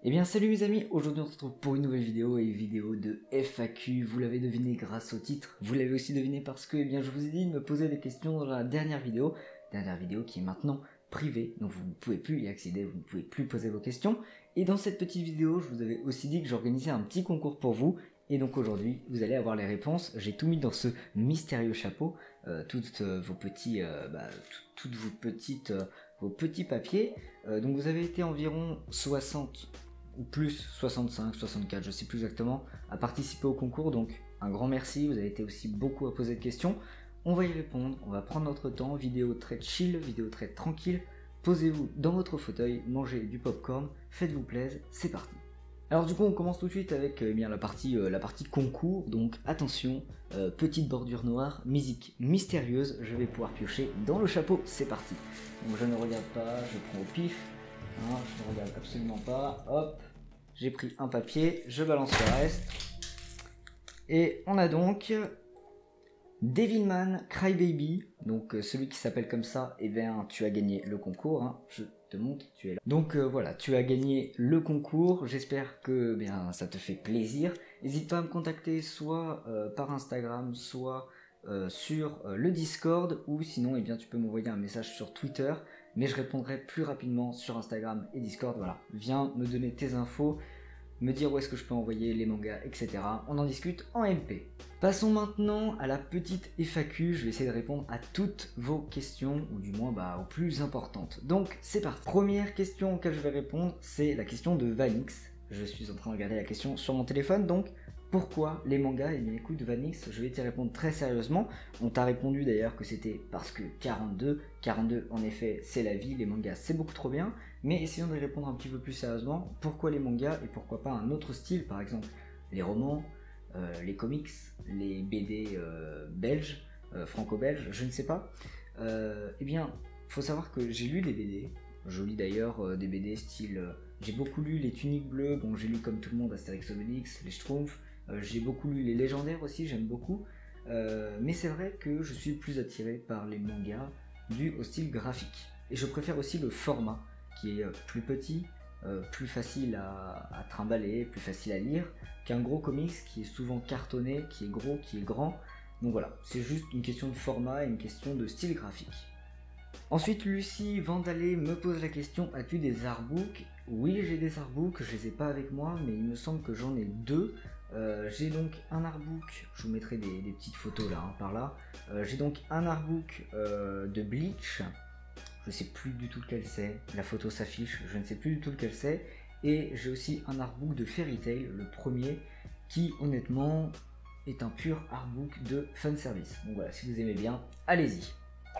Eh bien salut mes amis, aujourd'hui on se retrouve pour une nouvelle vidéo et une vidéo de FAQ, vous l'avez deviné grâce au titre, vous l'avez aussi deviné parce que je vous ai dit de me poser des questions dans la dernière vidéo qui est maintenant privée, donc vous ne pouvez plus y accéder, vous ne pouvez plus poser vos questions. Et dans cette petite vidéo, je vous avais aussi dit que j'organisais un petit concours pour vous, et donc aujourd'hui vous allez avoir les réponses. J'ai tout mis dans ce mystérieux chapeau, toutes vos petits, toutes vos petits papiers, donc vous avez été environ 60 ou plus 65, 64, je sais plus exactement, à participer au concours, donc un grand merci, vous avez été aussi beaucoup à poser de questions, on va y répondre, on va prendre notre temps, vidéo très chill, vidéo très tranquille, posez-vous dans votre fauteuil, mangez du popcorn, faites-vous plaisir, c'est parti. Alors du coup on commence tout de suite avec la partie concours, donc attention, petite bordure noire, musique mystérieuse, je vais pouvoir piocher dans le chapeau, c'est parti. Donc je ne regarde pas, je prends au pif, hein, je ne regarde absolument pas, hop, j'ai pris un papier, je balance le reste, et on a donc Devilman Crybaby, donc celui qui s'appelle comme ça, et bien tu as gagné le concours, hein, je te montre, tu es là. Donc voilà, tu as gagné le concours, j'espère que ça te fait plaisir. N'hésite pas à me contacter soit par Instagram, soit sur le Discord, ou sinon tu peux m'envoyer un message sur Twitter, mais je répondrai plus rapidement sur Instagram et Discord. Voilà, viens me donner tes infos, me dire où est-ce que je peux envoyer les mangas, etc. On en discute en MP. Passons maintenant à la petite FAQ, je vais essayer de répondre à toutes vos questions, ou du moins aux plus importantes. Donc c'est parti. Première question auquel je vais répondre, c'est la question de Vanix. Je suis en train de regarder la question sur mon téléphone, donc pourquoi les mangas? Eh bien écoute Vanix, je vais t'y répondre très sérieusement. On t'a répondu d'ailleurs que c'était parce que 42 en effet c'est la vie, les mangas c'est beaucoup trop bien, mais essayons de répondre un petit peu plus sérieusement. Pourquoi les mangas et pourquoi pas un autre style, par exemple les romans, les comics, les BD belges, franco-belges, je ne sais pas. Eh bien, faut savoir que j'ai lu les BD, je lis d'ailleurs des BD style... j'ai beaucoup lu les Tuniques Bleues, bon j'ai lu comme tout le monde Astérix Obélix, les Schtroumpfs, j'ai beaucoup lu les légendaires aussi, j'aime beaucoup, mais c'est vrai que je suis plus attiré par les mangas dû au style graphique. Et je préfère aussi le format, qui est plus petit, plus facile à trimballer, plus facile à lire, qu'un gros comics qui est souvent cartonné, qui est gros, qui est grand. Donc voilà, c'est juste une question de format et une question de style graphique. Ensuite, Lucie Vandalé me pose la question, as-tu des artbooks? Oui, j'ai des artbooks, je les ai pas avec moi, mais il me semble que j'en ai deux. J'ai donc un artbook, je vous mettrai des petites photos là, par là. J'ai donc un artbook de Bleach, je ne sais plus du tout lequel c'est, la photo s'affiche, je ne sais plus du tout lequel c'est. Et j'ai aussi un artbook de Fairy Tail, le premier, qui honnêtement est un pur artbook de fanservice. Donc voilà, si vous aimez bien, allez-y.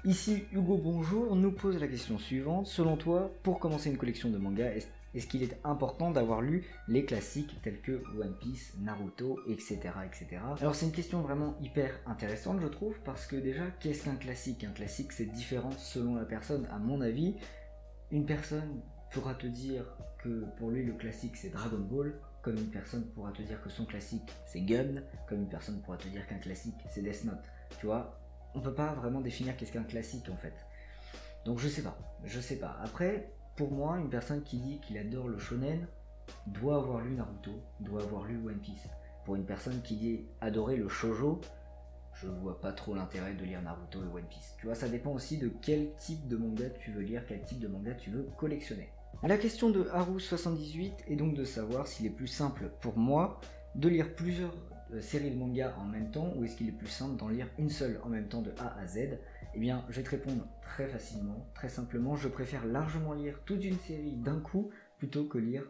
Ici, Hugo Bonjour nous pose la question suivante. Selon toi, pour commencer une collection de mangas, est-ce qu'il est important d'avoir lu les classiques tels que One Piece, Naruto, etc. etc. Alors c'est une question vraiment hyper intéressante je trouve, parce que déjà, qu'est-ce qu'un classique? Un classique c'est différent selon la personne, à mon avis. Une personne pourra te dire que pour lui le classique c'est Dragon Ball, comme une personne pourra te dire que son classique c'est Gun, comme une personne pourra te dire qu'un classique c'est Death Note, tu vois. On peut pas vraiment définir qu'est-ce qu'un classique en fait. Donc je sais pas. Après, pour moi, une personne qui dit qu'il adore le shonen doit avoir lu Naruto, doit avoir lu One Piece. Pour une personne qui dit adorer le shoujo, je vois pas trop l'intérêt de lire Naruto et One Piece. Tu vois, ça dépend aussi de quel type de manga tu veux lire, quel type de manga tu veux collectionner. La question de Haru78 est donc de savoir s'il est plus simple pour moi de lire plusieurs séries de mangas en même temps, ou est-ce qu'il est plus simple d'en lire une seule en même temps de A à Z? Eh bien, je vais te répondre très facilement, très simplement, je préfère largement lire toute une série d'un coup, plutôt que lire,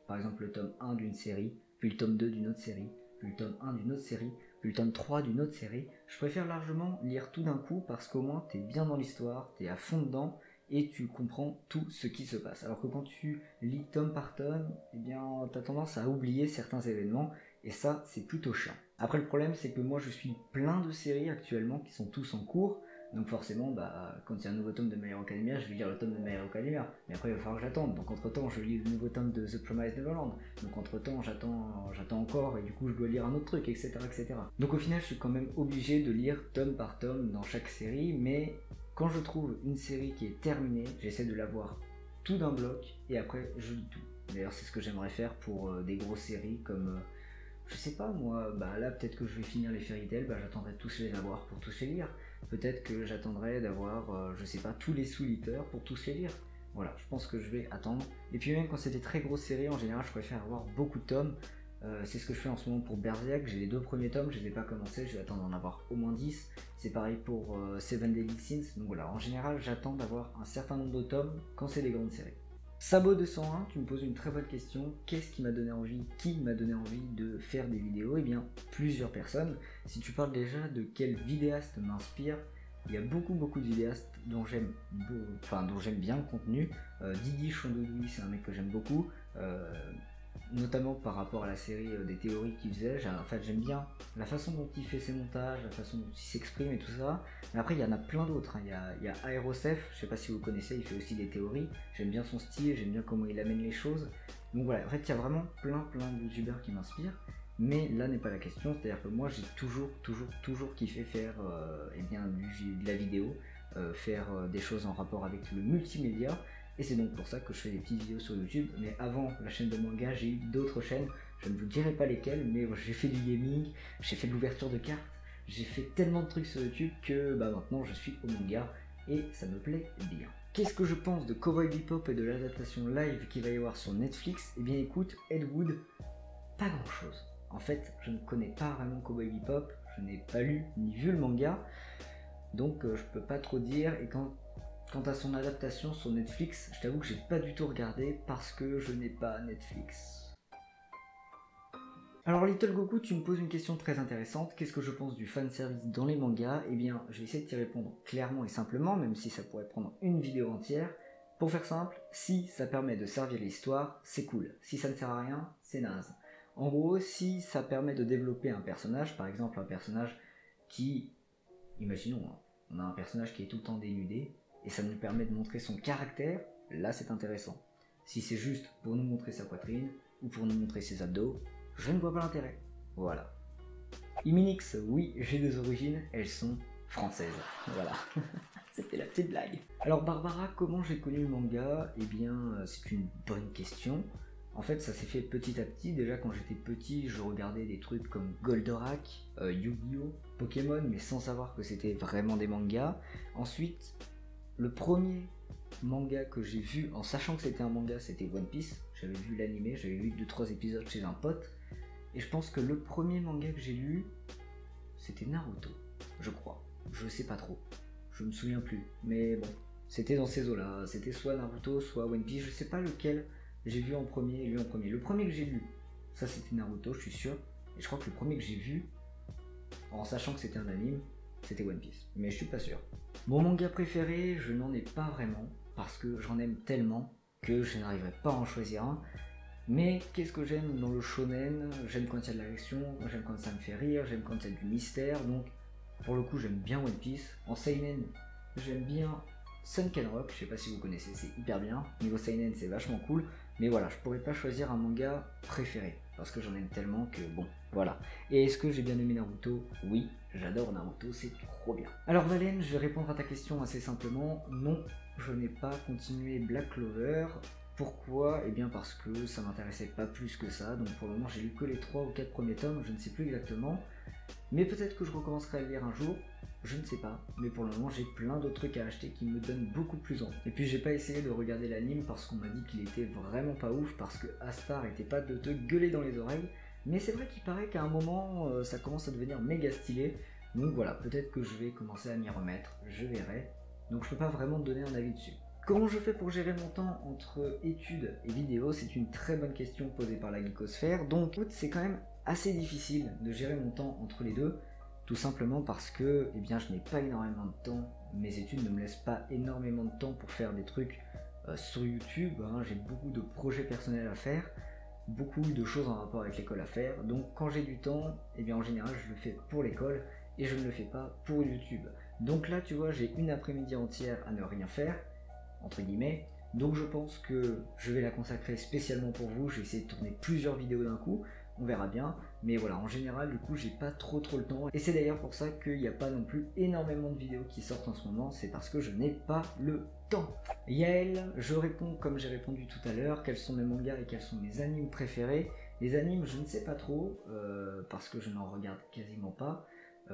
par exemple le tome 1 d'une série, puis le tome 2 d'une autre série, puis le tome 1 d'une autre série, puis le tome 3 d'une autre série. Je préfère largement lire tout d'un coup, parce qu'au moins t'es bien dans l'histoire, t'es à fond dedans, et tu comprends tout ce qui se passe. Alors que quand tu lis tome par tome, t'as tendance à oublier certains événements, et ça, c'est plutôt chiant. Après, le problème, c'est que moi, je suis plein de séries actuellement qui sont tous en cours. Donc forcément, quand il y a un nouveau tome de My Hero Academia, je vais lire le tome de My Hero Academia. Mais après, il va falloir que j'attende. Donc entre-temps, je lis le nouveau tome de The Promised Neverland. Donc entre-temps, j'attends encore, et du coup, je dois lire un autre truc, etc., etc. Donc au final, je suis quand même obligé de lire tome par tome dans chaque série. Mais quand je trouve une série qui est terminée, j'essaie de la voir tout d'un bloc, et après, je lis tout. D'ailleurs c'est ce que j'aimerais faire pour des grosses séries comme, je sais pas moi, bah là peut-être que je vais finir les Fairy Tail, bah j'attendrai tous les avoir pour tous les lire. Peut-être que j'attendrai d'avoir, je sais pas, tous les Soul Eater pour tous les lire. Voilà, je pense que je vais attendre. Et puis même quand c'est des très grosses séries, en général je préfère avoir beaucoup de tomes. C'est ce que je fais en ce moment pour Berserk, j'ai les 2 premiers tomes, je les ai pas commencés, je vais attendre d'en avoir au moins 10. C'est pareil pour Seven Deadly Sins, donc voilà, en général j'attends d'avoir un certain nombre de tomes quand c'est des grandes séries. Sabot 201, tu me poses une très bonne question, qu'est-ce qui m'a donné envie, de faire des vidéos? Eh bien, plusieurs personnes. Si tu parles déjà de quel vidéaste m'inspire, il y a beaucoup de vidéastes dont j'aime bien le contenu. Didi Chandoudouis, c'est un mec que j'aime beaucoup, notamment par rapport à la série des théories qu'il faisait. En fait, j'aime bien la façon dont il fait ses montages, la façon dont il s'exprime et tout ça. Mais après, il y en a plein d'autres, hein. Il y a Aerosef, je sais pas si vous connaissez, il fait aussi des théories. J'aime bien son style, j'aime bien comment il amène les choses. Donc voilà, en fait, il y a vraiment plein de youtubeurs qui m'inspirent. Mais là n'est pas la question, c'est-à-dire que moi j'ai toujours kiffé faire de la vidéo, faire des choses en rapport avec le multimédia, et c'est donc pour ça que je fais des petites vidéos sur YouTube. Mais avant la chaîne de manga, j'ai eu d'autres chaînes, je ne vous dirai pas lesquelles, mais j'ai fait du gaming, j'ai fait de l'ouverture de cartes, j'ai fait tellement de trucs sur YouTube que maintenant je suis au manga, et ça me plaît bien. Qu'est-ce que je pense de Cowboy Bebop et de l'adaptation live qu'il va y avoir sur Netflix? Eh bien écoute, Ed Wood, pas grand chose. En fait, je ne connais pas vraiment Cowboy Bebop, je n'ai pas lu ni vu le manga, donc je peux pas trop dire. Et quant à son adaptation sur Netflix, je t'avoue que j'ai pas du tout regardé parce que je n'ai pas Netflix. Alors Little Goku, tu me poses une question très intéressante, qu'est-ce que je pense du fanservice dans les mangas? Eh bien, je vais essayer de t'y répondre clairement et simplement, même si ça pourrait prendre une vidéo entière. Pour faire simple, si ça permet de servir l'histoire, c'est cool. Si ça ne sert à rien, c'est naze. En gros, si ça permet de développer un personnage, par exemple un personnage qui, imaginons, on a un personnage qui est tout le temps dénudé, et ça nous permet de montrer son caractère, là c'est intéressant. Si c'est juste pour nous montrer sa poitrine, ou pour nous montrer ses abdos, je ne vois pas l'intérêt. Voilà. Iminix, oui, j'ai des origines, elles sont françaises. Voilà. C'était la petite blague. Alors Barbara, comment j'ai connu le manga? Eh bien, c'est une bonne question. En fait, ça s'est fait petit à petit. Déjà, quand j'étais petit, je regardais des trucs comme Goldorak, Yu-Gi-Oh!, Pokémon, mais sans savoir que c'était vraiment des mangas. Ensuite, le premier manga que j'ai vu, en sachant que c'était un manga, c'était One Piece. J'avais vu l'animé, j'avais lu 2-3 épisodes chez un pote. Et je pense que le premier manga que j'ai lu, c'était Naruto, je crois. Je sais pas trop. Je me souviens plus. Mais bon, c'était dans ces eaux-là. C'était soit Naruto, soit One Piece. Je sais pas lequel j'ai vu en premier et lu en premier. Le premier que j'ai lu, ça c'était Naruto, je suis sûr. Et je crois que le premier que j'ai vu, en sachant que c'était un anime, c'était One Piece. Mais je suis pas sûr. Mon manga préféré, je n'en ai pas vraiment. Parce que j'en aime tellement que je n'arriverai pas à en choisir un. Mais qu'est-ce que j'aime dans le shonen? J'aime quand il y a de l'action, j'aime quand ça me fait rire, j'aime quand il y a du mystère. Donc pour le coup j'aime bien One Piece. En seinen, j'aime bien Sunken Rock, je sais pas si vous connaissez, c'est hyper bien. Niveau seinen c'est vachement cool. Mais voilà, je pourrais pas choisir un manga préféré. Parce que j'en aime tellement que bon, voilà. Et est-ce que j'ai bien aimé Naruto? Oui, j'adore Naruto, c'est trop bien. Alors Valène, je vais répondre à ta question assez simplement. Non, je n'ai pas continué Black Clover. Pourquoi? Eh bien parce que ça m'intéressait pas plus que ça, donc pour le moment j'ai lu que les 3 ou 4 premiers tomes, je ne sais plus exactement. Mais peut-être que je recommencerai à le lire un jour, je ne sais pas. Mais pour le moment j'ai plein d'autres trucs à acheter qui me donnent beaucoup plus envie. Et puis j'ai pas essayé de regarder l'anime parce qu'on m'a dit qu'il était vraiment pas ouf, parce que Aspar était pas de te gueuler dans les oreilles. Mais c'est vrai qu'il paraît qu'à un moment ça commence à devenir méga stylé. Donc voilà, peut-être que je vais commencer à m'y remettre, je verrai. Donc je peux pas vraiment te donner un avis dessus. Comment je fais pour gérer mon temps entre études et vidéos? C'est une très bonne question posée par la geekosphère. Donc c'est quand même assez difficile de gérer mon temps entre les deux, tout simplement parce que je n'ai pas énormément de temps. Mes études ne me laissent pas énormément de temps pour faire des trucs sur YouTube. J'ai beaucoup de projets personnels à faire, beaucoup de choses en rapport avec l'école à faire. Donc quand j'ai du temps, en général je le fais pour l'école et je ne le fais pas pour YouTube. Donc là tu vois, j'ai une après-midi entière à ne rien faire, entre guillemets, donc je pense que je vais la consacrer spécialement pour vous. Je vais essayer de tourner plusieurs vidéos d'un coup. on verra bien. Mais voilà, en général, du coup, j'ai pas trop le temps. Et c'est d'ailleurs pour ça qu'il n'y a pas non plus énormément de vidéos qui sortent en ce moment. C'est parce que je n'ai pas le temps. Yael, je réponds comme j'ai répondu tout à l'heure. Quels sont mes mangas et quels sont mes animes préférés? Les animes, je ne sais pas trop, parce que je n'en regarde quasiment pas.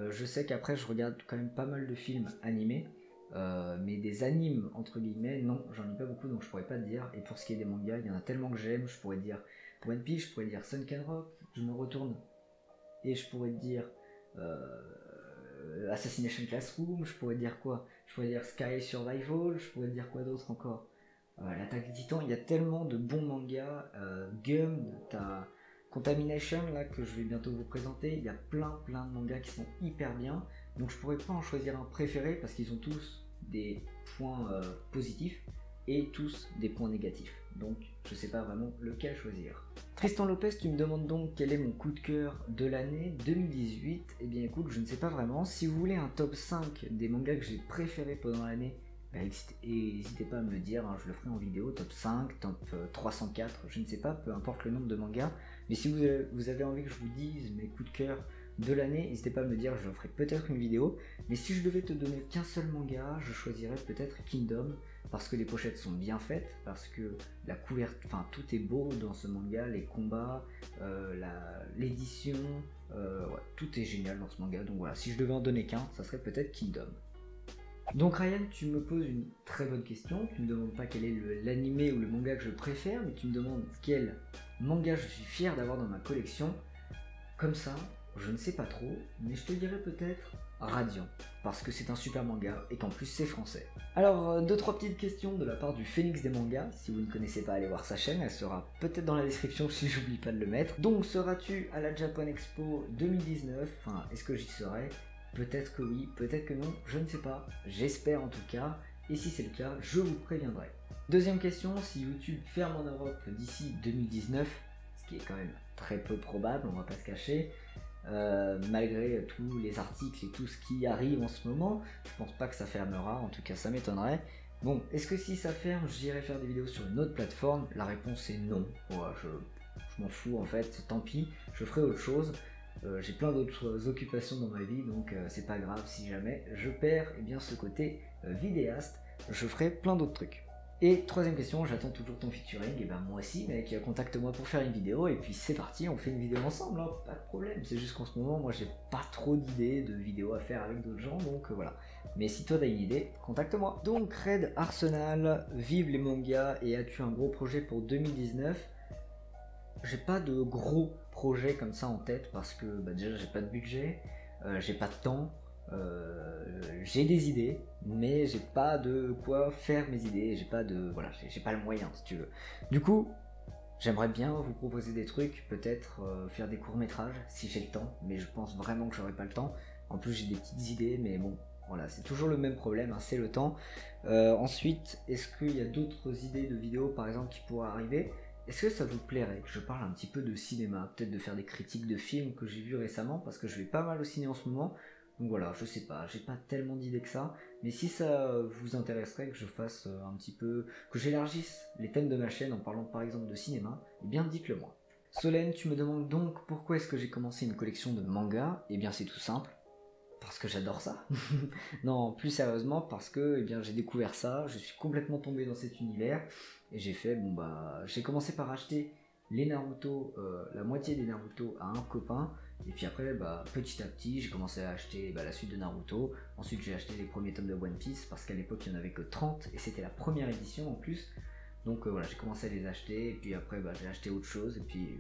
Je sais qu'après, je regarde quand même pas mal de films animés. Mais des animes, entre guillemets, non, j'en ai pas beaucoup, donc je pourrais pas te dire. Et pour ce qui est des mangas, il y en a tellement que j'aime. Je pourrais dire One Piece, je pourrais dire Sunken Rock, je me retourne et je pourrais te dire Assassination Classroom, je pourrais dire quoi? Je pourrais dire Sky Survival, je pourrais dire quoi d'autre encore? L'Attaque des Titans, il y a tellement de bons mangas. Gum, t'as Contamination là que je vais bientôt vous présenter, il y a plein de mangas qui sont hyper bien. Donc je pourrais pas en choisir un préféré parce qu'ils ont tous des points positifs et tous des points négatifs. Donc je sais pas vraiment lequel choisir. Tristan Lopez, tu me demandes donc quel est mon coup de cœur de l'année 2018. Eh bien écoute, je ne sais pas vraiment. Si vous voulez un top 5 des mangas que j'ai préférés pendant l'année, n'hésitez pas à me le dire, hein, je le ferai en vidéo, top 5, top 304, je ne sais pas, peu importe le nombre de mangas. Mais si vous avez envie que je vous dise mes coups de cœur de l'année, n'hésitez pas à me le dire, je ferai peut-être une vidéo. Mais si je devais te donner qu'un seul manga, je choisirais peut-être Kingdom, parce que les pochettes sont bien faites, parce que la couverture, enfin tout est beau dans ce manga, les combats, l'édition, ouais, tout est génial dans ce manga. Donc voilà, si je devais en donner qu'un, ça serait peut-être Kingdom. Donc Ryan, tu me poses une très bonne question, tu me demandes pas quel est l'animé ou le manga que je préfère, mais tu me demandes quel manga je suis fier d'avoir dans ma collection. Comme ça, je ne sais pas trop, mais je te dirais peut-être Radiant, parce que c'est un super manga et qu'en plus c'est français. Alors, 2-3 petites questions de la part du Phénix des mangas. Si vous ne connaissez pas, allez voir sa chaîne, elle sera peut-être dans la description si j'oublie pas de le mettre. Donc, seras-tu à la Japan Expo 2019? Enfin, est-ce que j'y serai? Peut-être que oui, peut-être que non, je ne sais pas. J'espère en tout cas, et si c'est le cas, je vous préviendrai. Deuxième question, si YouTube ferme en Europe d'ici 2019, ce qui est quand même très peu probable, on va pas se cacher, malgré tous les articles et tout ce qui arrive en ce moment, je pense pas que ça fermera, en tout cas ça m'étonnerait. Bon, est-ce que si ça ferme, j'irai faire des vidéos sur une autre plateforme? La réponse est non. Ouais, je m'en fous en fait, tant pis, je ferai autre chose. J'ai plein d'autres occupations dans ma vie, donc c'est pas grave si jamais je perds bien ce côté vidéaste, je ferai plein d'autres trucs. Et troisième question, j'attends toujours ton featuring, et ben moi aussi mec, contacte-moi pour faire une vidéo et puis c'est parti, on fait une vidéo ensemble, hein, pas de problème. C'est juste qu'en ce moment, moi j'ai pas trop d'idées de vidéos à faire avec d'autres gens, donc voilà. Mais si toi t'as une idée, contacte-moi. Donc Red Arsenal, vive les mangas et as-tu un gros projet pour 2019? J'ai pas de gros projets comme ça en tête parce que bah, déjà j'ai pas de budget, j'ai pas de temps, j'ai des idées, mais j'ai pas de quoi faire mes idées, j'ai pas de voilà, j'ai pas le moyen si tu veux. Du coup, j'aimerais bien vous proposer des trucs, peut-être faire des courts-métrages si j'ai le temps, mais je pense vraiment que j'aurai pas le temps. En plus j'ai des petites idées, mais bon, voilà, c'est toujours le même problème, hein, c'est le temps. Ensuite, est-ce qu'il y a d'autres idées de vidéos par exemple qui pourraient arriver? Est-ce que ça vous plairait que je parle un petit peu de cinéma, peut-être de faire des critiques de films que j'ai vus récemment, parce que je vais pas mal au ciné en ce moment. Donc voilà, je sais pas, j'ai pas tellement d'idées que ça, mais si ça vous intéresserait que je fasse un petit peu, que j'élargisse les thèmes de ma chaîne en parlant par exemple de cinéma, eh bien dites-le moi. Solène, tu me demandes donc pourquoi est-ce que j'ai commencé une collection de mangas? Eh bien c'est tout simple, parce que j'adore ça. Non, plus sérieusement, parce que eh bien, j'ai découvert ça, je suis complètement tombé dans cet univers, et j'ai fait, bon bah, j'ai commencé par acheter les Naruto, la moitié des Naruto à un copain, et puis après, bah, petit à petit, j'ai commencé à acheter la suite de Naruto, ensuite j'ai acheté les premiers tomes de One Piece, parce qu'à l'époque il n'y en avait que 30, et c'était la première édition en plus, donc voilà, j'ai commencé à les acheter, et puis après bah, j'ai acheté autre chose, et puis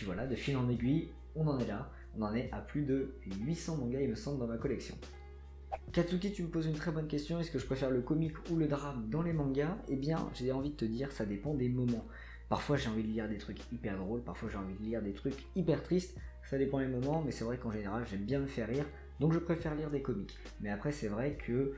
voilà, de fil en aiguille, on en est là. On en est à plus de 800 mangas, il me semble, dans ma collection. Katsuki, tu me poses une très bonne question. Est-ce que je préfère le comique ou le drame dans les mangas? Eh bien, j'ai envie de te dire, ça dépend des moments. Parfois, j'ai envie de lire des trucs hyper drôles. Parfois, j'ai envie de lire des trucs hyper tristes. Ça dépend des moments, mais c'est vrai qu'en général, j'aime bien me faire rire. Donc, je préfère lire des comiques. Mais après, c'est vrai que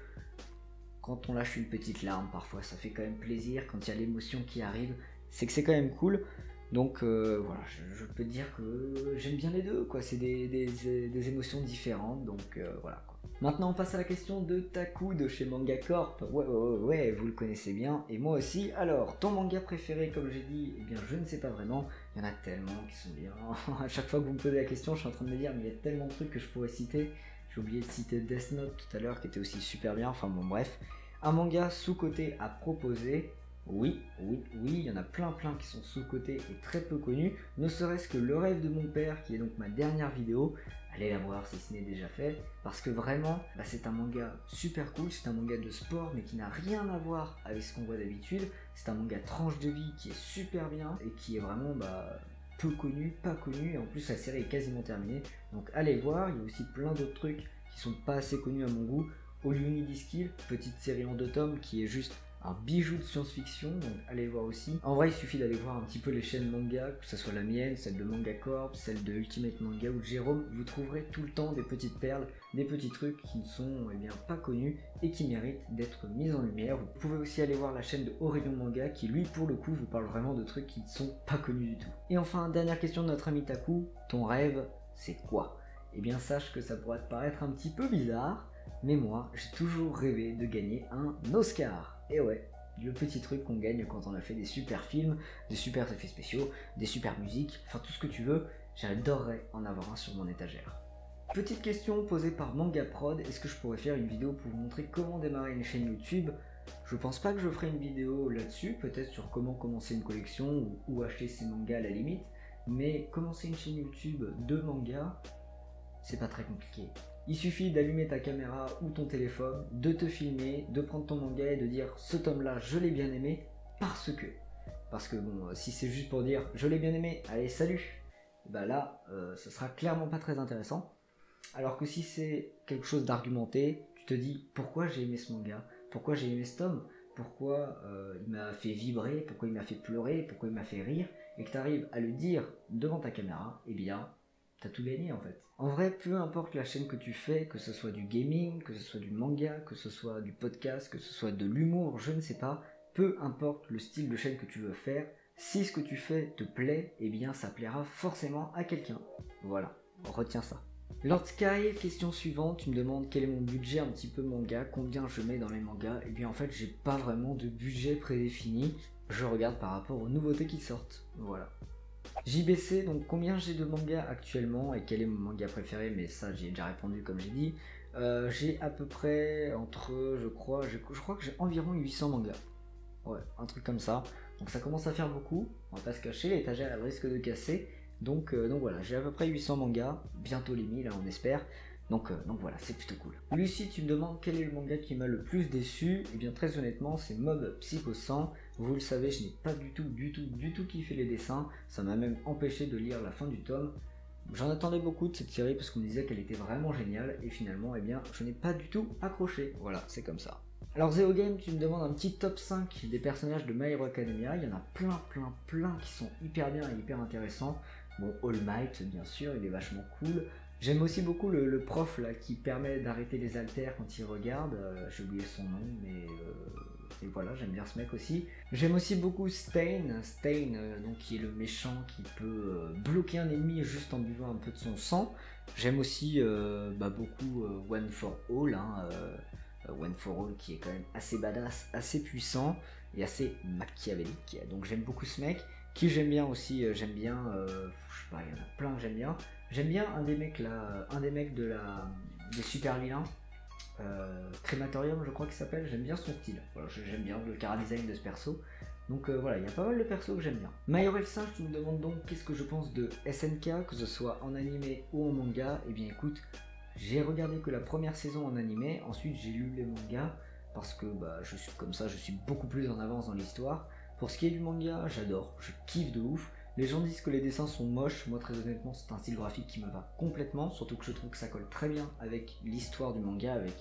quand on lâche une petite larme, parfois, ça fait quand même plaisir. Quand il y a l'émotion qui arrive, c'est que c'est quand même cool. Donc voilà, je peux dire que j'aime bien les deux, quoi. C'est des émotions différentes, donc voilà, quoi. Maintenant on passe à la question de Taku de chez Manga Corp. Ouais, vous le connaissez bien, et moi aussi. Alors, ton manga préféré, comme j'ai dit, eh bien je ne sais pas vraiment, il y en a tellement qui sont bien. À chaque fois que vous me posez la question, je suis en train de me dire, mais il y a tellement de trucs que je pourrais citer. J'ai oublié de citer Death Note tout à l'heure, qui était aussi super bien, enfin bon bref. Un manga sous-coté à proposer. Oui, il y en a plein qui sont sous-cotés et très peu connus, ne serait-ce que Le Rêve de mon père, qui est donc ma dernière vidéo. Allez la voir si ce n'est déjà fait, parce que vraiment, c'est un manga super cool, c'est un manga de sport, mais qui n'a rien à voir avec ce qu'on voit d'habitude. C'est un manga tranche de vie qui est super bien, et qui est vraiment peu connu, pas connu, et en plus la série est quasiment terminée. Donc allez voir, il y a aussi plein d'autres trucs qui sont pas assez connus à mon goût. All You Need Is Kill, petite série en 2 tomes qui est juste un bijou de science-fiction, donc allez voir aussi. En vrai, il suffit d'aller voir un petit peu les chaînes manga, que ce soit la mienne, celle de Manga Corp, celle de Ultimate Manga ou de Jérôme, vous trouverez tout le temps des petites perles, des petits trucs qui ne sont pas connus et qui méritent d'être mis en lumière. Vous pouvez aussi aller voir la chaîne de Orion Manga qui lui pour le coup vous parle vraiment de trucs qui ne sont pas connus du tout. Et enfin, dernière question de notre ami Taku, ton rêve c'est quoi? Eh bien sache que ça pourrait te paraître un petit peu bizarre, mais moi j'ai toujours rêvé de gagner un Oscar. Et ouais, le petit truc qu'on gagne quand on a fait des super films, des super effets spéciaux, des super musiques, enfin tout ce que tu veux, j'adorerais en avoir un sur mon étagère. Petite question posée par Manga Prod, est-ce que je pourrais faire une vidéo pour vous montrer comment démarrer une chaîne YouTube? Je pense pas que je ferai une vidéo là-dessus, peut-être sur comment commencer une collection ou acheter ses mangas à la limite, mais commencer une chaîne YouTube de manga, c'est pas très compliqué. Il suffit d'allumer ta caméra ou ton téléphone, de te filmer, de prendre ton manga et de dire ce tome là je l'ai bien aimé parce que bon, si c'est juste pour dire je l'ai bien aimé, allez salut, là ce sera clairement pas très intéressant. Alors que si c'est quelque chose d'argumenté, tu te dis pourquoi j'ai aimé ce manga, pourquoi j'ai aimé ce tome, pourquoi il m'a fait vibrer, pourquoi il m'a fait pleurer, pourquoi il m'a fait rire, et que tu arrives à le dire devant ta caméra, eh bien t'as tout gagné en fait. En vrai, peu importe la chaîne que tu fais, que ce soit du gaming, que ce soit du manga, que ce soit du podcast, que ce soit de l'humour, je ne sais pas, peu importe le style de chaîne que tu veux faire, si ce que tu fais te plaît, eh bien ça plaira forcément à quelqu'un. Voilà, retiens ça. Lord Sky, question suivante, tu me demandes quel est mon budget un petit peu manga, combien je mets dans les mangas. Eh bien en fait j'ai pas vraiment de budget prédéfini, je regarde par rapport aux nouveautés qui sortent, voilà. JBC, donc combien j'ai de mangas actuellement et quel est mon manga préféré, mais ça j'y ai déjà répondu comme j'ai dit. J'ai à peu près entre, je crois que j'ai environ 800 mangas. Ouais, un truc comme ça. Donc ça commence à faire beaucoup, on va pas se cacher, l'étagère elle risque de casser. Donc voilà, j'ai à peu près 800 mangas, bientôt les 1000 on espère. Donc voilà, c'est plutôt cool. Lucie, tu me demandes quel est le manga qui m'a le plus déçu. Et bien très honnêtement, c'est Mob Psycho 100. Vous le savez, je n'ai pas du tout kiffé les dessins. Ça m'a même empêché de lire la fin du tome. J'en attendais beaucoup de cette série parce qu'on me disait qu'elle était vraiment géniale. Et finalement, eh bien, je n'ai pas du tout accroché. Voilà, c'est comme ça. Alors Zeo Game, tu me demandes un petit top 5 des personnages de My Hero Academia. Il y en a plein qui sont hyper bien et hyper intéressants. Bon, All Might, bien sûr, il est vachement cool. J'aime aussi beaucoup le prof là qui permet d'arrêter les haltères quand il regarde, j'ai oublié son nom, mais et voilà, j'aime bien ce mec aussi. J'aime aussi beaucoup Stain, donc qui est le méchant qui peut bloquer un ennemi juste en buvant un peu de son sang. J'aime aussi beaucoup One for All, One for All qui est quand même assez badass, assez puissant et assez machiavélique. Donc j'aime beaucoup ce mec. Qui j'aime bien aussi, je sais pas, il y en a plein que j'aime bien. J'aime bien un des mecs des super vilains, Crématorium je crois qu'il s'appelle, j'aime bien son style, voilà, j'aime bien le chara-design de ce perso. Donc voilà, il y a pas mal de persos que j'aime bien. Mayorel Singe, tu me demandes donc qu'est-ce que je pense de SNK, que ce soit en animé ou en manga. Eh bien écoute, j'ai regardé que la première saison en animé, ensuite j'ai lu les mangas, parce que je suis comme ça, je suis beaucoup plus en avance dans l'histoire. Pour ce qui est du manga, j'adore, je kiffe de ouf. Les gens disent que les dessins sont moches, moi très honnêtement c'est un style graphique qui me va complètement, surtout que je trouve que ça colle très bien avec l'histoire du manga, avec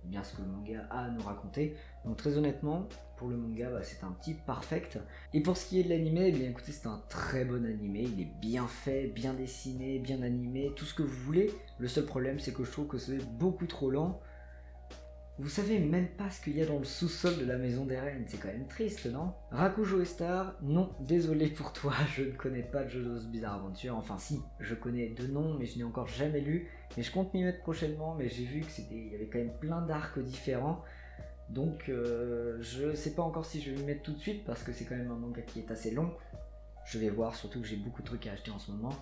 bien ce que le manga a à nous raconter. Donc très honnêtement, pour le manga, c'est un petit perfect. Et pour ce qui est de l'animé, eh bien écoutez, c'est un très bon animé, il est bien fait, bien dessiné, bien animé, tout ce que vous voulez. Le seul problème c'est que je trouve que c'est beaucoup trop lent. Vous savez même pas ce qu'il y a dans le sous-sol de la maison des reines, c'est quand même triste, non? Rakujo et Star, non, désolé pour toi, je ne connais pas de JoJo's Bizarre Adventure, enfin si, je connais deux noms, mais je n'ai encore jamais lu, mais je compte m'y mettre prochainement, mais j'ai vu que il y avait quand même plein d'arcs différents, donc je sais pas encore si je vais m'y mettre tout de suite, parce que c'est quand même un manga qui est assez long, je vais voir, surtout que j'ai beaucoup de trucs à acheter en ce moment,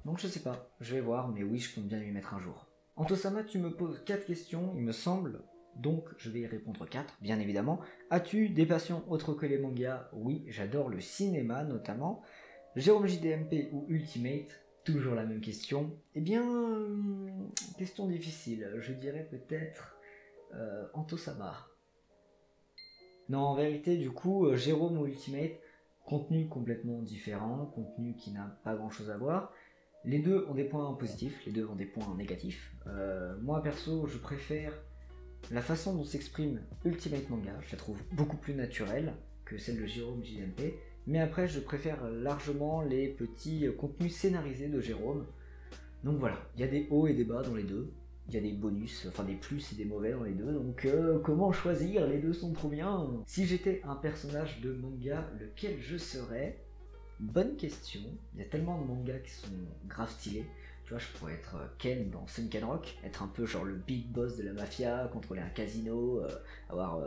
donc je sais pas, je vais voir, mais oui, je compte bien m'y mettre un jour. Antosama, tu me poses 4 questions, il me semble, donc je vais y répondre 4, bien évidemment. As-tu des passions autres que les mangas? Oui, j'adore le cinéma notamment. Jérôme JDMP ou Ultimate? Toujours la même question. Eh bien, question difficile, je dirais peut-être Antosama. Non, en vérité, du coup, Jérôme ou Ultimate, contenu complètement différent, contenu qui n'a pas grand-chose à voir. Les deux ont des points positifs, les deux ont des points négatifs. Moi perso, je préfère la façon dont s'exprime Ultimate Manga, je la trouve beaucoup plus naturelle que celle de Jérôme JMP, mais après je préfère largement les petits contenus scénarisés de Jérôme. Donc voilà, il y a des hauts et des bas dans les deux, il y a des bonus, enfin des plus et des mauvais dans les deux, donc comment choisir? Les deux sont trop bien. Si j'étais un personnage de manga, lequel je serais? Bonne question, il y a tellement de mangas qui sont grave stylés. Tu vois, je pourrais être Ken dans Sunken-Rock, être un peu genre le big boss de la mafia, contrôler un casino, avoir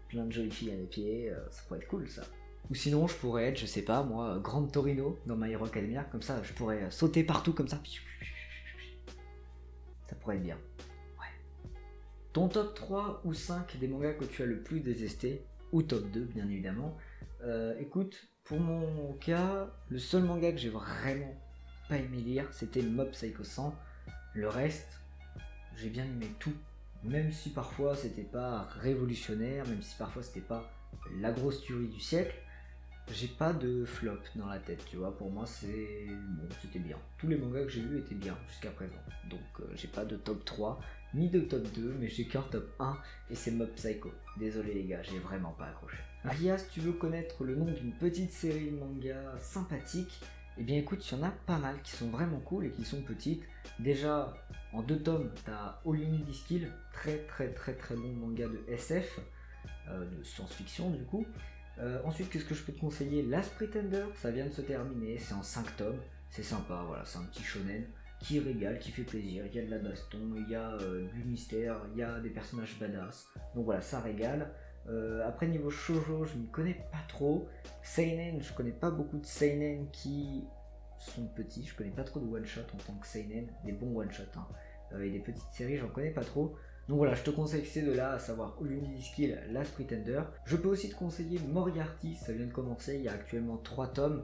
plein de jolies filles à mes pieds, ça pourrait être cool ça. Ou sinon, je pourrais être, je sais pas moi, Grand Torino dans My Hero Academia, comme ça je pourrais sauter partout comme ça. Ça pourrait être bien. Ouais. Ton top 3 ou 5 des mangas que tu as le plus détesté, ou top 2 bien évidemment. Écoute, pour mon cas, le seul manga que j'ai vraiment pas aimé lire, c'était Mob Psycho 100. Le reste, j'ai bien aimé tout. Même si parfois c'était pas révolutionnaire, même si parfois c'était pas la grosse tuerie du siècle, j'ai pas de flop dans la tête, tu vois. Pour moi, c'était bien. Tous les mangas que j'ai lus étaient bien jusqu'à présent. Donc j'ai pas de top 3 ni de top 2, mais j'ai qu'un top 1 et c'est Mob Psycho. Désolé les gars, j'ai vraiment pas accroché. Ria, si tu veux connaître le nom d'une petite série de mangas sympathique, eh bien écoute, il y en a pas mal qui sont vraiment cool et qui sont petites. Déjà, en 2 tomes, t'as All You Need Is Kill, très bon manga de SF, de science-fiction du coup. Ensuite, qu'est-ce que je peux te conseiller? Last Pretender, ça vient de se terminer, c'est en 5 tomes, c'est sympa, voilà, c'est un petit shonen qui régale, qui fait plaisir, il y a de la baston, il y a du mystère, il y a des personnages badass, donc voilà, ça régale. Après niveau shoujo, je ne connais pas trop. Seinen, je connais pas beaucoup de seinen qui sont petits, je connais pas trop de one-shot en tant que seinen, des bons one-shot, hein. Et des petites séries, j'en connais pas trop. Donc voilà, je te conseille ces deux-là, à savoir All You Need Is Kill, Last Pretender. Je peux aussi te conseiller Moriarty, ça vient de commencer, il y a actuellement 3 tomes.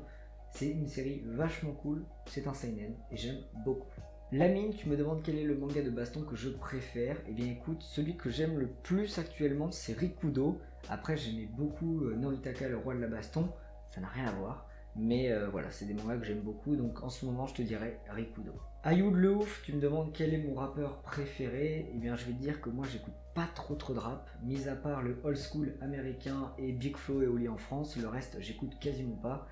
C'est une série vachement cool, c'est un seinen et j'aime beaucoup. Lamine, tu me demandes quel est le manga de baston que je préfère. Eh bien écoute, celui que j'aime le plus actuellement, c'est Rikudo. Après, j'aimais beaucoup Noritaka, le roi de la baston, ça n'a rien à voir. Mais voilà, c'est des mangas que j'aime beaucoup, donc en ce moment, je te dirais Rikudo. Ayoud le ouf, tu me demandes quel est mon rappeur préféré. Eh bien, je vais te dire que moi, j'écoute pas trop de rap, mis à part le old school américain et Big Flo et Oli en France, le reste, j'écoute quasiment pas.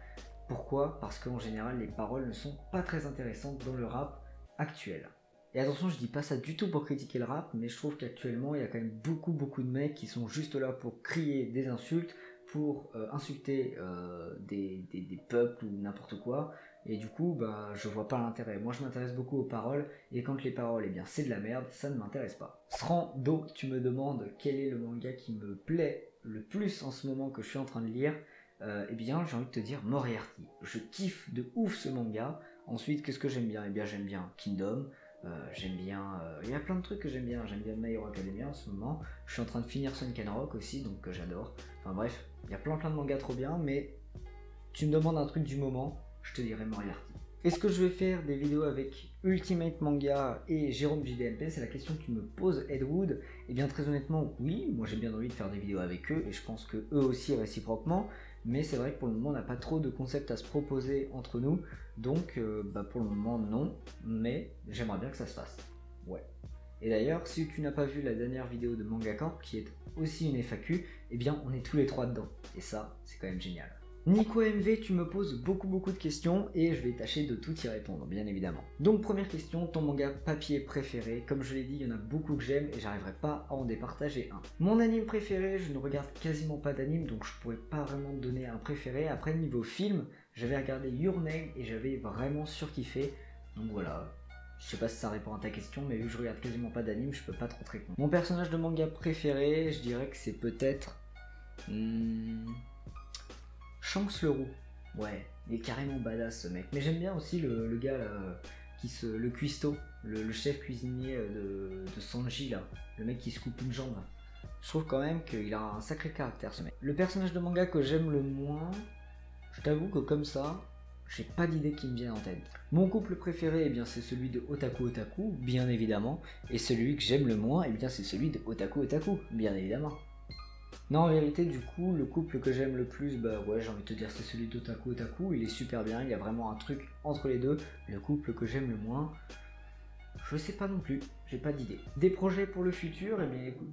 Pourquoi? Parce qu'en général, les paroles ne sont pas très intéressantes dans le rap actuel. Et attention, je dis pas ça du tout pour critiquer le rap, mais je trouve qu'actuellement, il y a quand même beaucoup de mecs qui sont juste là pour crier des insultes, pour insulter des peuples ou n'importe quoi, et du coup, bah, je vois pas l'intérêt. Moi, je m'intéresse beaucoup aux paroles, et quand les paroles, eh bien, c'est de la merde, ça ne m'intéresse pas. Srando, tu me demandes quel est le manga qui me plaît le plus en ce moment que je suis en train de lire. Eh bien, j'ai envie de te dire Moriarty. Je kiffe de ouf ce manga. Ensuite, qu'est-ce que j'aime bien? Eh bien, j'aime bien Kingdom. J'aime bien. Il y a plein de trucs que j'aime bien. J'aime bien My Hero Academia en ce moment. Je suis en train de finir Sunken-Rock aussi, donc j'adore. Enfin bref, il y a plein de mangas trop bien, mais tu me demandes un truc du moment, je te dirai Moriarty. Est-ce que je vais faire des vidéos avec Ultimate Manga et Jérôme JDMP? C'est la question que tu me poses, Ed Wood. Et bien très honnêtement, oui, moi j'ai bien envie de faire des vidéos avec eux, et je pense que eux aussi réciproquement. Mais c'est vrai que pour le moment on n'a pas trop de concepts à se proposer entre nous, donc pour le moment non, mais j'aimerais bien que ça se fasse. Ouais. Et d'ailleurs, si tu n'as pas vu la dernière vidéo de Manga Camp, qui est aussi une FAQ, eh bien on est tous les trois dedans, et ça c'est quand même génial. Nico MV, tu me poses beaucoup de questions et je vais tâcher de tout y répondre, bien évidemment. Donc première question, ton manga papier préféré. Comme je l'ai dit, il y en a beaucoup que j'aime et j'arriverai pas à en départager un. Mon anime préféré, je ne regarde quasiment pas d'anime, donc je pourrais pas vraiment te donner un préféré. Après niveau film, j'avais regardé Your Name et j'avais vraiment surkiffé. Donc voilà, je sais pas si ça répond à ta question, mais vu que je regarde quasiment pas d'anime, je peux pas trop te répondre. Mon personnage de manga préféré, je dirais que c'est peut-être... Shanks le roux. Ouais, il est carrément badass ce mec. Mais j'aime bien aussi le gars là, le cuistot, le chef cuisinier de Sanji là. Le mec qui se coupe une jambe. Je trouve quand même qu'il a un sacré caractère ce mec. Le personnage de manga que j'aime le moins, je t'avoue que comme ça, j'ai pas d'idée qui me vient en tête. Mon couple préféré, eh bien c'est celui de Otaku Otaku, bien évidemment. Et celui que j'aime le moins, eh bien c'est celui de Otaku Otaku, bien évidemment. Non, en vérité, du coup, le couple que j'aime le plus, bah ouais, j'ai envie de te dire, c'est celui d'Otaku Otaku. Il est super bien, il y a vraiment un truc entre les deux. Le couple que j'aime le moins, je sais pas non plus, j'ai pas d'idée. Des projets pour le futur, eh bien écoute.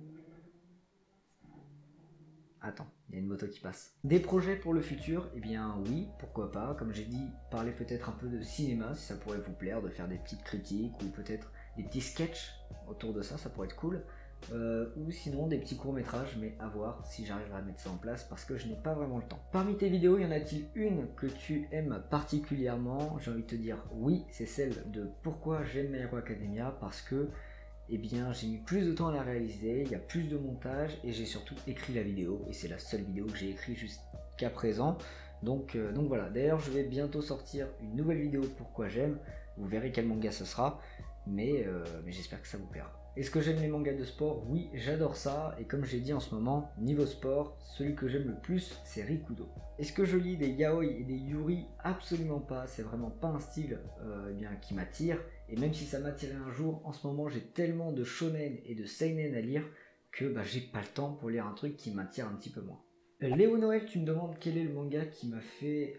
Attends, il y a une moto qui passe. Des projets pour le futur, eh bien oui, pourquoi pas. Comme j'ai dit, parler peut-être un peu de cinéma, si ça pourrait vous plaire, de faire des petites critiques ou peut-être des petits sketchs autour de ça pourrait être cool. Ou sinon des petits courts-métrages, mais à voir si j'arriverai à mettre ça en place parce que je n'ai pas vraiment le temps. Parmi tes vidéos, y en a-t-il une que tu aimes particulièrement? J'ai envie de te dire oui, c'est celle de pourquoi j'aime My Hero Academia, parce que eh bien, j'ai mis plus de temps à la réaliser, il y a plus de montage et j'ai surtout écrit la vidéo et c'est la seule vidéo que j'ai écrite jusqu'à présent. Donc voilà, d'ailleurs je vais bientôt sortir une nouvelle vidéo pourquoi j'aime, vous verrez quel manga ce sera, mais j'espère que ça vous plaira. Est-ce que j'aime les mangas de sport? Oui, j'adore ça, et comme j'ai dit en ce moment, niveau sport, celui que j'aime le plus, c'est Rikudo. Est-ce que je lis des yaoi et des yuri? Absolument pas, c'est vraiment pas un style eh bien, qui m'attire, et même si ça m'attirait un jour, en ce moment j'ai tellement de shonen et de seinen à lire que j'ai pas le temps pour lire un truc qui m'attire un petit peu moins. Léo Noël, tu me demandes quel est le manga qui m'a fait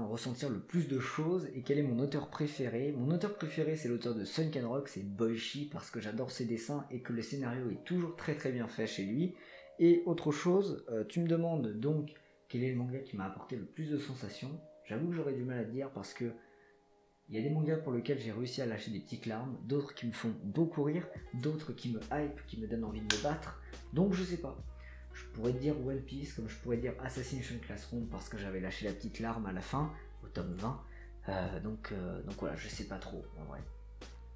ressentir le plus de choses et quel est mon auteur préféré. Mon auteur préféré, c'est l'auteur de Sunken Rock, c'est Boichi, parce que j'adore ses dessins et que le scénario est toujours très bien fait chez lui. Et autre chose, tu me demandes donc quel est le manga qui m'a apporté le plus de sensations. J'avoue que j'aurais du mal à te dire parce que il y a des mangas pour lesquels j'ai réussi à lâcher des petites larmes, d'autres qui me font beaucoup rire, d'autres qui me hype, qui me donnent envie de me battre. Donc je sais pas. Je pourrais dire One Piece, comme je pourrais dire Assassination Classroom parce que j'avais lâché la petite larme à la fin, au tome 20. Donc voilà, je sais pas trop en vrai.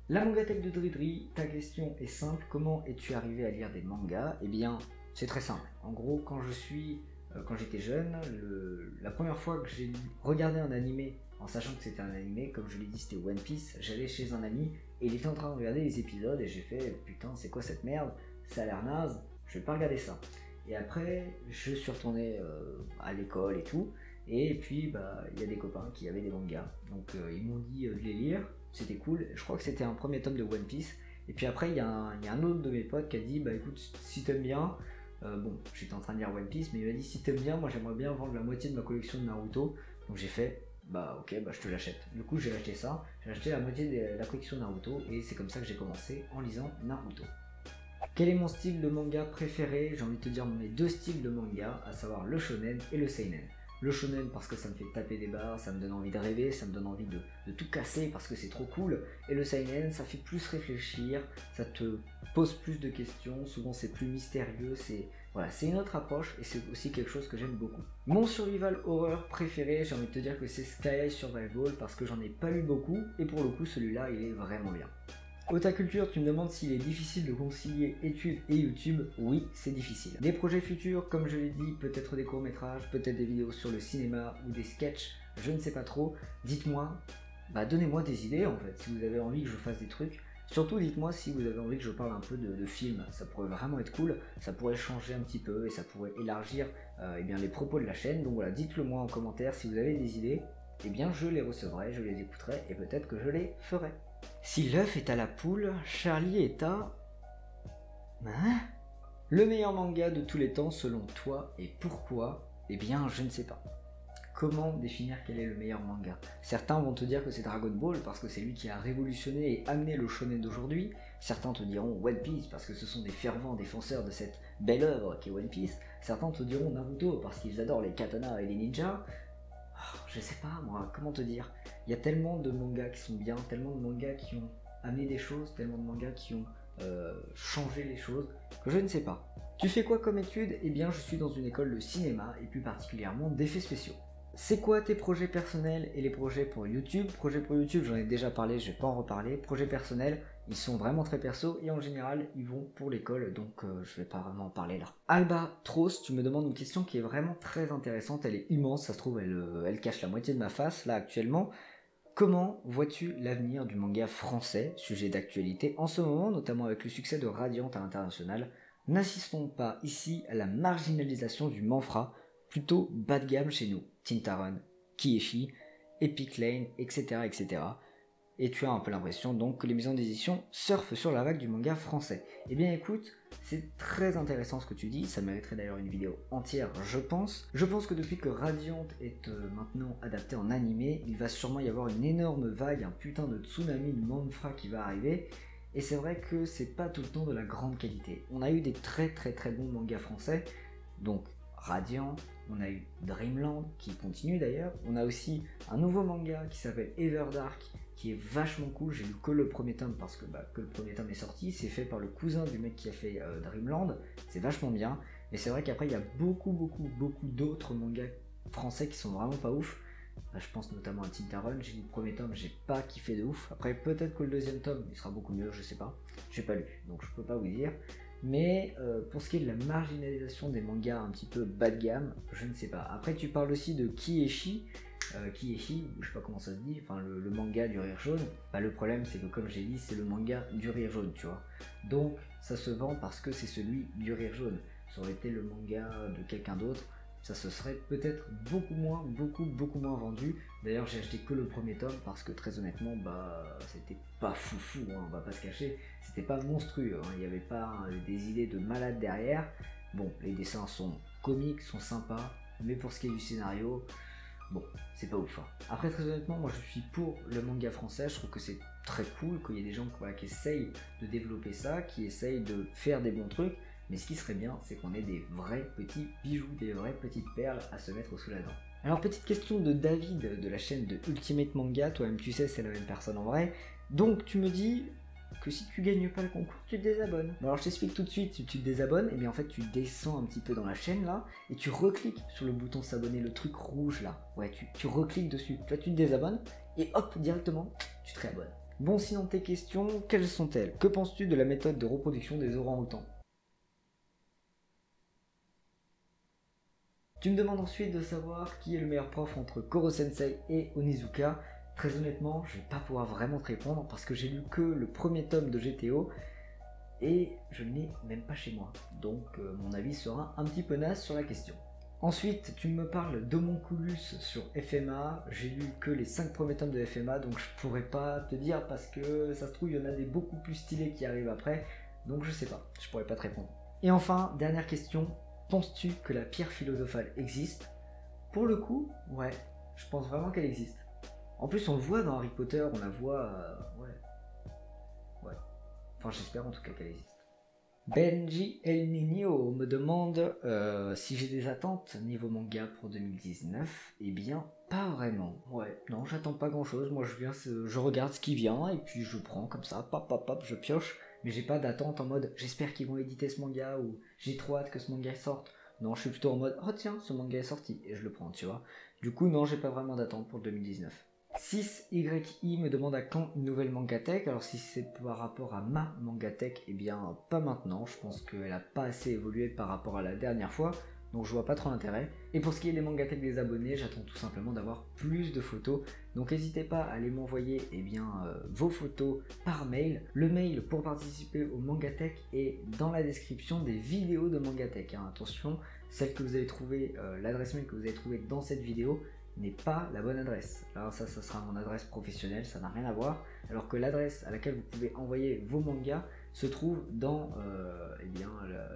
La mangatech de Dridri, ta question est simple, comment es-tu arrivé à lire des mangas? Eh bien, c'est très simple. En gros, quand j'étais jeune, la première fois que j'ai regardé un animé, en sachant que c'était un animé, comme je l'ai dit, c'était One Piece, j'allais chez un ami et il était en train de regarder les épisodes et j'ai fait putain, c'est quoi cette merde? Ça a l'air naze, je vais pas regarder ça. Et après, je suis retourné à l'école et tout. Et puis, il y a des copains qui avaient des mangas. Donc, ils m'ont dit de les lire. C'était cool. Je crois que c'était un premier tome de One Piece. Et puis après, il y a un autre de mes potes qui a dit écoute, si t'aimes bien. Bon, j'étais en train de lire One Piece, mais il m'a dit si t'aimes bien, moi j'aimerais bien vendre la moitié de ma collection de Naruto. Donc j'ai fait ok, je te l'achète. Du coup, j'ai acheté ça. J'ai acheté la moitié de la collection Naruto. Et c'est comme ça que j'ai commencé en lisant Naruto. Quel est mon style de manga préféré? J'ai envie de te dire mes deux styles de manga, à savoir le shonen et le seinen. Le shonen parce que ça me fait taper des barres, ça me donne envie de rêver, ça me donne envie de tout casser parce que c'est trop cool. Et le seinen, ça fait plus réfléchir, ça te pose plus de questions, souvent c'est plus mystérieux, c'est une autre approche et c'est aussi quelque chose que j'aime beaucoup. Mon survival horror préféré, j'ai envie de te dire que c'est Sky High Survival parce que j'en ai pas lu beaucoup et pour le coup celui-là il est vraiment bien. Otaculture, tu me demandes s'il est difficile de concilier études et YouTube. Oui, c'est difficile. Des projets futurs, comme je l'ai dit, peut-être des courts-métrages, peut-être des vidéos sur le cinéma ou des sketchs, je ne sais pas trop. Dites-moi, donnez-moi des idées en fait, si vous avez envie que je fasse des trucs. Surtout dites-moi si vous avez envie que je parle un peu de films, ça pourrait vraiment être cool, ça pourrait changer un petit peu et ça pourrait élargir les propos de la chaîne. Donc voilà, dites-le moi en commentaire si vous avez des idées, je les recevrai, je les écouterai et peut-être que je les ferai. Si l'œuf est à la poule, Charlie est à... Hein? Le meilleur manga de tous les temps selon toi et pourquoi? Je ne sais pas. Comment définir quel est le meilleur manga? Certains vont te dire que c'est Dragon Ball parce que c'est lui qui a révolutionné et amené le shonen d'aujourd'hui. Certains te diront One Piece parce que ce sont des fervents défenseurs de cette belle œuvre qu'est One Piece. Certains te diront Naruto parce qu'ils adorent les katanas et les ninjas. je sais pas moi, comment te dire. Il y a tellement de mangas qui sont bien, tellement de mangas qui ont amené des choses, tellement de mangas qui ont changé les choses, que je ne sais pas. Tu fais quoi comme étude? Eh bien, je suis dans une école de cinéma et plus particulièrement d'effets spéciaux. C'est quoi tes projets personnels et les projets pour YouTube? Projets pour YouTube, j'en ai déjà parlé, je vais pas en reparler. Projets personnels, ils sont vraiment très perso et en général, ils vont pour l'école, donc je vais pas vraiment en parler là. Albatros, tu me demandes une question qui est vraiment très intéressante, elle est immense, ça se trouve, elle cache la moitié de ma face là actuellement. Comment vois-tu l'avenir du manga français, sujet d'actualité en ce moment, notamment avec le succès de Radiant à l'international? N'assistons pas ici à la marginalisation du manfra, plutôt bas de gamme chez nous, Tintaron, Kiyoshi, Epic Lane, etc., etc. Et tu as un peu l'impression donc que les maisons d'édition surfent sur la vague du manga français. Eh bien écoute, c'est très intéressant ce que tu dis, ça mériterait d'ailleurs une vidéo entière je pense. Je pense que depuis que Radiant est maintenant adapté en animé, il va sûrement y avoir une énorme vague, un putain de tsunami de manfra qui va arriver. Et c'est vrai que c'est pas tout le temps de la grande qualité. On a eu des très bons mangas français, donc Radiant, on a eu Dreamland qui continue d'ailleurs, on a aussi un nouveau manga qui s'appelle Everdark qui est vachement cool, j'ai lu que le premier tome parce que le premier tome est sorti, c'est fait par le cousin du mec qui a fait Dreamland, c'est vachement bien, mais c'est vrai qu'après il y a beaucoup d'autres mangas français qui sont vraiment pas ouf. Je pense notamment à Tintaron, j'ai lu le premier tome, j'ai pas kiffé de ouf, après peut-être que le deuxième tome il sera beaucoup mieux, je sais pas, j'ai pas lu, donc je peux pas vous dire. Mais pour ce qui est de la marginalisation des mangas un petit peu bas de gamme, je ne sais pas. Après tu parles aussi de Kiyoshi, Kiyoshi, je sais pas comment ça se dit, enfin le manga du rire jaune. Le problème c'est que comme j'ai dit c'est le manga du rire jaune, tu vois. Donc ça se vend parce que c'est celui du rire jaune. Ça aurait été le manga de quelqu'un d'autre, ça se serait peut-être beaucoup moins vendu. D'ailleurs j'ai acheté que le premier tome parce que très honnêtement c'était pas foufou, hein, on va pas se cacher, c'était pas monstrueux, hein, il n'y avait pas des idées de malade derrière. Bon, les dessins sont comiques, sont sympas, mais pour ce qui est du scénario, bon, c'est pas ouf. Hein. Après très honnêtement, moi je suis pour le manga français, je trouve que c'est très cool qu'il y ait des gens qui essayent de développer ça, qui essayent de faire des bons trucs. Mais ce qui serait bien, c'est qu'on ait des vrais petits bijoux, des vraies petites perles à se mettre sous la dent. Alors petite question de David de la chaîne de Ultimate Manga, toi-même tu sais c'est la même personne en vrai. Donc tu me dis que si tu gagnes pas le concours, tu te désabonnes. Bon alors je t'explique tout de suite, si tu te désabonnes, et bien en fait tu descends un petit peu dans la chaîne là, et tu recliques sur le bouton s'abonner, le truc rouge là. Ouais, tu recliques dessus, toi tu te désabonnes, et hop, directement, tu te réabonnes. Bon sinon tes questions, quelles sont-elles? Que penses-tu de la méthode de reproduction des orang-outans? Tu me demandes ensuite de savoir qui est le meilleur prof entre Koro Sensei et Onizuka. Très honnêtement, je vais pas pouvoir vraiment te répondre parce que j'ai lu que le premier tome de GTO et je ne l'ai même pas chez moi. Donc mon avis sera un petit peu naze sur la question. Ensuite, tu me parles d'Homonculus sur FMA. J'ai lu que les 5 premiers tomes de FMA, donc je pourrais pas te dire parce que ça se trouve il y en a des beaucoup plus stylés qui arrivent après. Donc je sais pas, je pourrais pas te répondre. Et enfin, dernière question. Penses-tu que la pierre philosophale existe? Pour le coup, ouais, je pense vraiment qu'elle existe. En plus, on le voit dans Harry Potter, on la voit... ouais. Enfin, j'espère en tout cas qu'elle existe. Benji El Nino me demande si j'ai des attentes niveau manga pour 2019. Eh bien, pas vraiment. Ouais, non, j'attends pas grand-chose. Moi, je regarde ce qui vient et puis je prends comme ça, pop, je pioche. Mais j'ai pas d'attente en mode j'espère qu'ils vont éditer ce manga ou j'ai trop hâte que ce manga sorte. Non, je suis plutôt en mode oh tiens, ce manga est sorti et je le prends, tu vois. Du coup, non, j'ai pas vraiment d'attente pour 2019. 6YI me demande à quand une nouvelle Mangatech. Alors si c'est par rapport à ma Mangatech, eh bien pas maintenant. Je pense qu'elle a pas assez évolué par rapport à la dernière fois. Donc je vois pas trop l'intérêt. Et pour ce qui est des Mangatech des abonnés, j'attends tout simplement d'avoir plus de photos. Donc n'hésitez pas à aller m'envoyer vos photos par mail. Le mail pour participer au Mangatech est dans la description des vidéos de Mangatech. Hein. Attention, celle que vous avez trouvée, l'adresse mail que vous avez trouvée dans cette vidéo n'est pas la bonne adresse. Alors ça sera mon adresse professionnelle, ça n'a rien à voir. Alors que l'adresse à laquelle vous pouvez envoyer vos mangas se trouve dans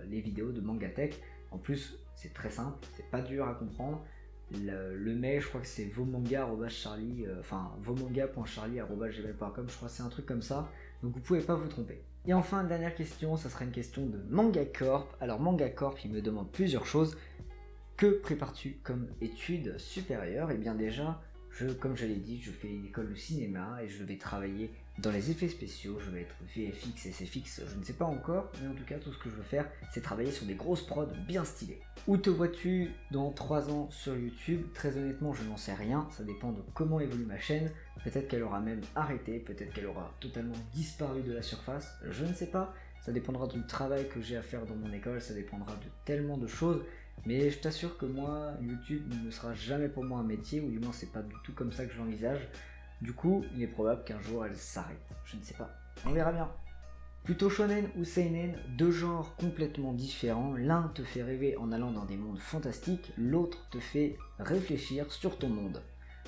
les vidéos de Mangatech. En plus, c'est très simple, c'est pas dur à comprendre. Le mail, je crois que c'est vomanga.charlie.gmail.com, je crois que c'est un truc comme ça. Donc vous pouvez pas vous tromper. Et enfin, dernière question, ça sera une question de MangaCorp. Alors MangaCorp, il me demande plusieurs choses. Que prépares-tu comme études supérieures? Et bien déjà, comme je l'ai dit, je fais une école de cinéma et je vais travailler dans les effets spéciaux, je vais être VFX, SFX, je ne sais pas encore, mais en tout cas tout ce que je veux faire, c'est travailler sur des grosses prods bien stylées. Où te vois-tu dans 3 ans sur YouTube? Très honnêtement, je n'en sais rien, ça dépend de comment évolue ma chaîne, peut-être qu'elle aura même arrêté, peut-être qu'elle aura totalement disparu de la surface, je ne sais pas, ça dépendra du travail que j'ai à faire dans mon école, ça dépendra de tellement de choses, mais je t'assure que moi, YouTube ne sera jamais pour moi un métier, ou du moins c'est pas du tout comme ça que je l'envisage. Du coup, il est probable qu'un jour elle s'arrête. Je ne sais pas. On verra bien. Plutôt shonen ou seinen, deux genres complètement différents. L'un te fait rêver en allant dans des mondes fantastiques, l'autre te fait réfléchir sur ton monde.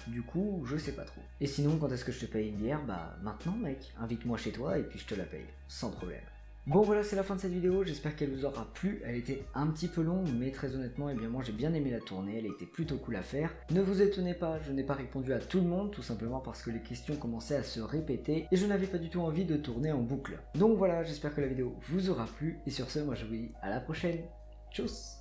Du coup, je sais pas trop. Et sinon, quand est-ce que je te paye une bière? Bah maintenant mec, invite-moi chez toi et puis je te la paye, sans problème. Bon voilà, c'est la fin de cette vidéo, j'espère qu'elle vous aura plu, elle était un petit peu longue, mais très honnêtement, eh bien moi j'ai bien aimé la tournée, elle était plutôt cool à faire. Ne vous étonnez pas, je n'ai pas répondu à tout le monde, tout simplement parce que les questions commençaient à se répéter, et je n'avais pas du tout envie de tourner en boucle. Donc voilà, j'espère que la vidéo vous aura plu, et sur ce, moi je vous dis à la prochaine, tchuss!